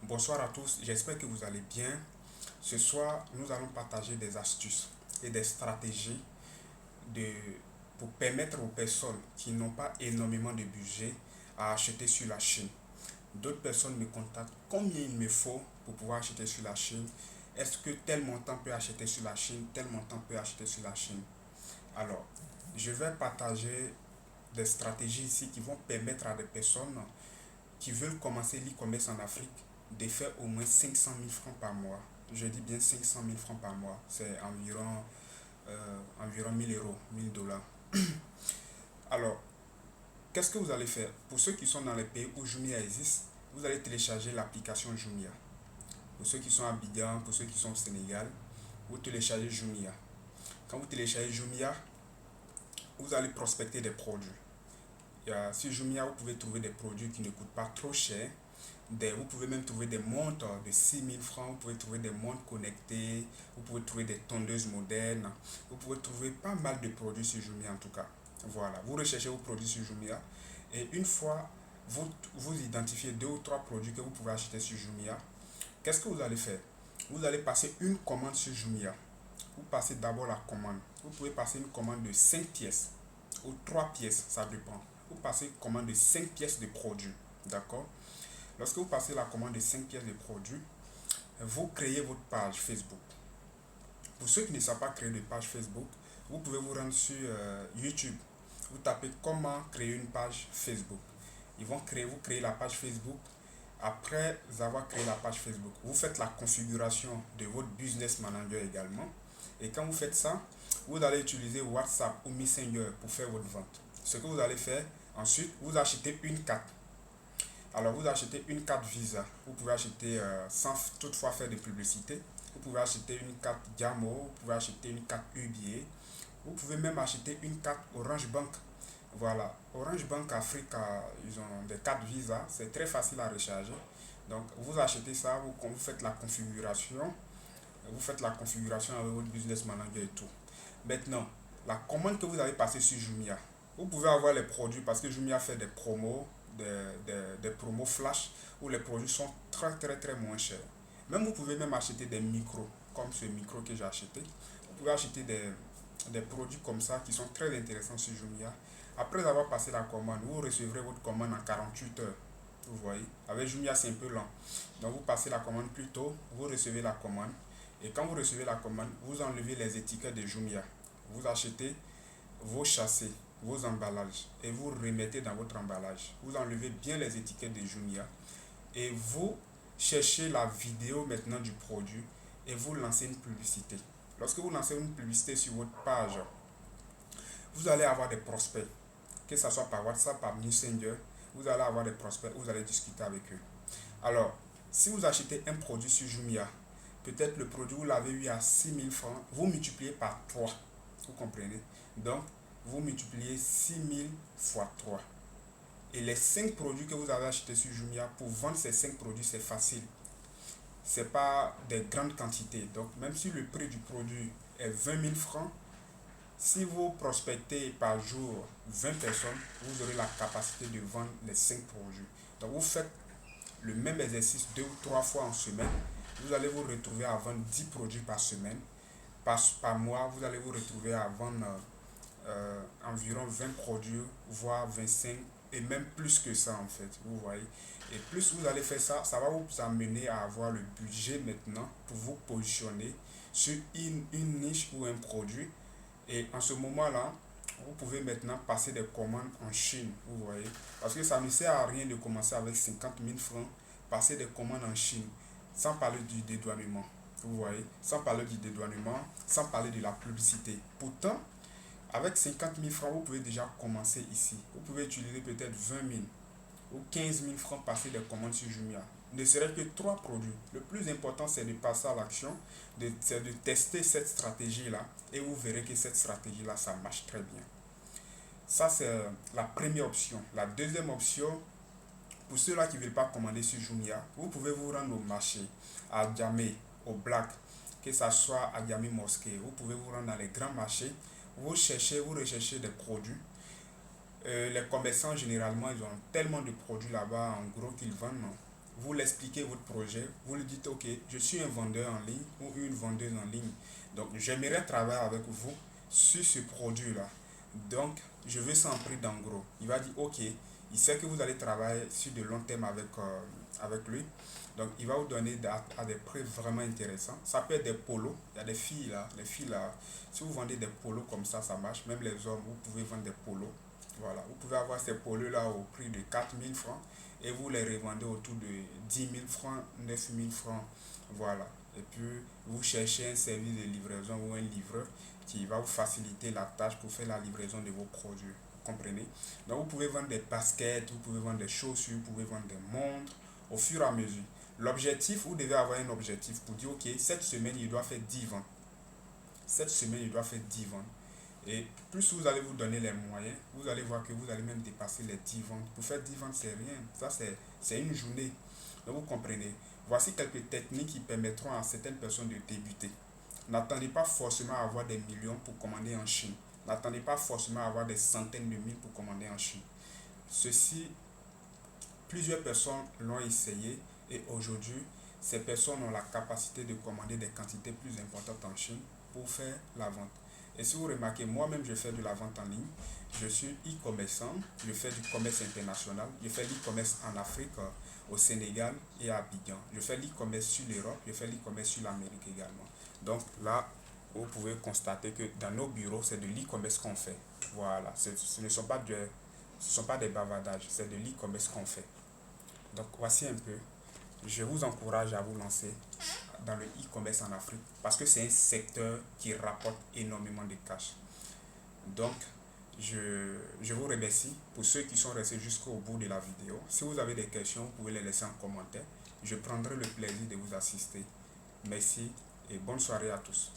Bonsoir à tous, j'espère que vous allez bien. Ce soir, nous allons partager des astuces et des stratégies de, pour permettre aux personnes qui n'ont pas énormément de budget à acheter sur la Chine. D'autres personnes me contactent combien il me faut pour pouvoir acheter sur la Chine. Est-ce que tel montant peut acheter sur la Chine, tel montant peut acheter sur la Chine. Alors, je vais partager des stratégies ici qui vont permettre à des personnes qui veulent commencer l'e-commerce en Afrique de faire au moins 500 000 francs par mois. Je dis bien 500 000 francs par mois. C'est environ 1000 euros, 1000 dollars. Alors, qu'est-ce que vous allez faire? Pour ceux qui sont dans les pays où Jumia existe, vous allez télécharger l'application Jumia. Pour ceux qui sont à Abidjan, pour ceux qui sont au Sénégal, vous téléchargez Jumia. Quand vous téléchargez Jumia, vous allez prospecter des produits. Sur Jumia, vous pouvez trouver des produits qui ne coûtent pas trop cher. Vous pouvez même trouver des montres de 6000 francs, vous pouvez trouver des montres connectées, vous pouvez trouver des tondeuses modernes, vous pouvez trouver pas mal de produits sur Jumia en tout cas. Voilà, vous recherchez vos produits sur Jumia et une fois vous identifiez deux ou trois produits que vous pouvez acheter sur Jumia, qu'est-ce que vous allez faire? Vous allez passer une commande sur Jumia. Vous passez d'abord la commande. Vous pouvez passer une commande de 5 pièces ou 3 pièces, ça dépend. Vous passez une commande de 5 pièces de produits. D'accord? Lorsque vous passez la commande de 5 pièces de produits, vous créez votre page Facebook. Pour ceux qui ne savent pas créer de page Facebook, vous pouvez vous rendre sur YouTube. Vous tapez comment créer une page Facebook. Vous créez la page Facebook. Après avoir créé la page Facebook, vous faites la configuration de votre business manager également. Et quand vous faites ça, vous allez utiliser WhatsApp ou Messenger pour faire votre vente. Ce que vous allez faire, ensuite, vous achetez une carte. Alors, vous achetez une carte Visa. Vous pouvez acheter sans toutefois faire de publicité. Vous pouvez acheter une carte Diamo. Vous pouvez acheter une carte UBA. Vous pouvez même acheter une carte Orange Bank. Voilà, Orange Bank Africa, ils ont des cartes Visa. C'est très facile à recharger. Donc, vous achetez ça, vous faites la configuration. Vous faites la configuration avec votre business manager et tout. Maintenant, la commande que vous allez passer sur Jumia, vous pouvez avoir les produits parce que Jumia fait des promos, des promos flash où les produits sont très moins chers. Même vous pouvez même acheter des micros comme ce micro que j'ai acheté. Vous pouvez acheter des produits comme ça qui sont très intéressants sur Jumia. Après avoir passé la commande, vous recevrez votre commande en 48 heures. Vous voyez, avec Jumia c'est un peu lent. Donc vous passez la commande plus tôt, vous recevez la commande. Et quand vous recevez la commande, vous enlevez les étiquettes de Jumia. Vous achetez vos châssis, vos emballages et vous remettez dans votre emballage. Vous enlevez bien les étiquettes de Jumia et vous cherchez la vidéo maintenant du produit et vous lancez une publicité. Lorsque vous lancez une publicité sur votre page, vous allez avoir des prospects, que ce soit par WhatsApp, par Messenger, vous allez avoir des prospects, vous allez discuter avec eux. Alors, si vous achetez un produit sur Jumia, peut-être le produit vous l'avez eu à 6000 francs, vous multipliez par 3. Vous comprenez? Donc, vous multipliez 6000 fois 3. Et les 5 produits que vous avez achetés sur Jumia, pour vendre ces 5 produits, c'est facile. Ce n'est pas des grandes quantités. Donc, même si le prix du produit est 20 000 francs, si vous prospectez par jour 20 personnes, vous aurez la capacité de vendre les 5 produits. Donc, vous faites le même exercice 2 ou 3 fois en semaine. Vous allez vous retrouver à vendre 10 produits par semaine. Par mois, vous allez vous retrouver à vendre environ 20 produits, voire 25 et même plus que ça en fait, vous voyez. Et plus vous allez faire ça, ça va vous amener à avoir le budget maintenant pour vous positionner sur une niche ou un produit. Et en ce moment-là, vous pouvez maintenant passer des commandes en Chine, vous voyez. Parce que ça ne sert à rien de commencer avec 50 000 francs, passer des commandes en Chine, sans parler du dédouanement, vous voyez. Sans parler du dédouanement, sans parler de la publicité. Pourtant, avec 50 000 francs, vous pouvez déjà commencer ici. Vous pouvez utiliser peut-être 20 000 ou 15 000 francs passer des commandes sur Jumia. Ne serait que 3 produits. Le plus important, c'est de passer à l'action, c'est de tester cette stratégie-là et vous verrez que cette stratégie-là, ça marche très bien. Ça, c'est la première option. La deuxième option, pour ceux-là qui ne veulent pas commander sur Jumia, vous pouvez vous rendre au marché, à Djamé, au Black, que ce soit à Djamé Mosquée. Vous pouvez vous rendre dans les grands marchés. Vous recherchez des produits. Les commerçants, généralement, ils ont tellement de produits là-bas, en gros, qu'ils vendent. vous l'expliquez votre projet, vous lui dites ok, je suis un vendeur en ligne ou une vendeuse en ligne, donc j'aimerais travailler avec vous sur ce produit-là. Donc je veux ça en prix d'en gros. Il va dire ok, il sait que vous allez travailler sur de long terme avec lui. Donc il va vous donner à des prix vraiment intéressants. Ça peut être des polos. Il y a des filles là, les filles là, si vous vendez des polos comme ça marche. Même les hommes, vous pouvez vendre des polos. Voilà, vous pouvez avoir ces polos là au prix de 4 000 francs et vous les revendez autour de 10 000 francs, 9 000 francs. Voilà. Et puis vous cherchez un service de livraison ou un livreur qui va vous faciliter la tâche pour faire la livraison de vos produits. Vous comprenez? Donc vous pouvez vendre des baskets, vous pouvez vendre des chaussures, vous pouvez vendre des montres au fur et à mesure. L'objectif, vous devez avoir un objectif pour dire ok, cette semaine il doit faire 10 ventes. Cette semaine il doit faire 10 ventes. Et plus vous allez vous donner les moyens, vous allez voir que vous allez même dépasser les 10 ventes. Pour faire 10 ventes, c'est rien. Ça, c'est une journée. Donc, vous comprenez. Voici quelques techniques qui permettront à certaines personnes de débuter. N'attendez pas forcément à avoir des millions pour commander en Chine. N'attendez pas forcément à avoir des centaines de mille pour commander en Chine. Ceci, plusieurs personnes l'ont essayé et aujourd'hui, ces personnes ont la capacité de commander des quantités plus importantes en Chine pour faire la vente. Et si vous remarquez, moi-même, je fais de la vente en ligne. Je suis e-commerçant, je fais du commerce international, je fais l'e-commerce en Afrique, au Sénégal et à Abidjan. Je fais l'e-commerce sur l'Europe, je fais l'e-commerce sur l'Amérique également. Donc là, vous pouvez constater que dans nos bureaux, c'est de l'e-commerce qu'on fait. Voilà, ce ne sont pas des bavardages, c'est de l'e-commerce qu'on fait. Donc voici un peu. Je vous encourage à vous lancer dans le e-commerce en Afrique parce que c'est un secteur qui rapporte énormément de cash. Donc, je vous remercie pour ceux qui sont restés jusqu'au bout de la vidéo. Si vous avez des questions, vous pouvez les laisser en commentaire. Je prendrai le plaisir de vous assister. Merci et bonne soirée à tous.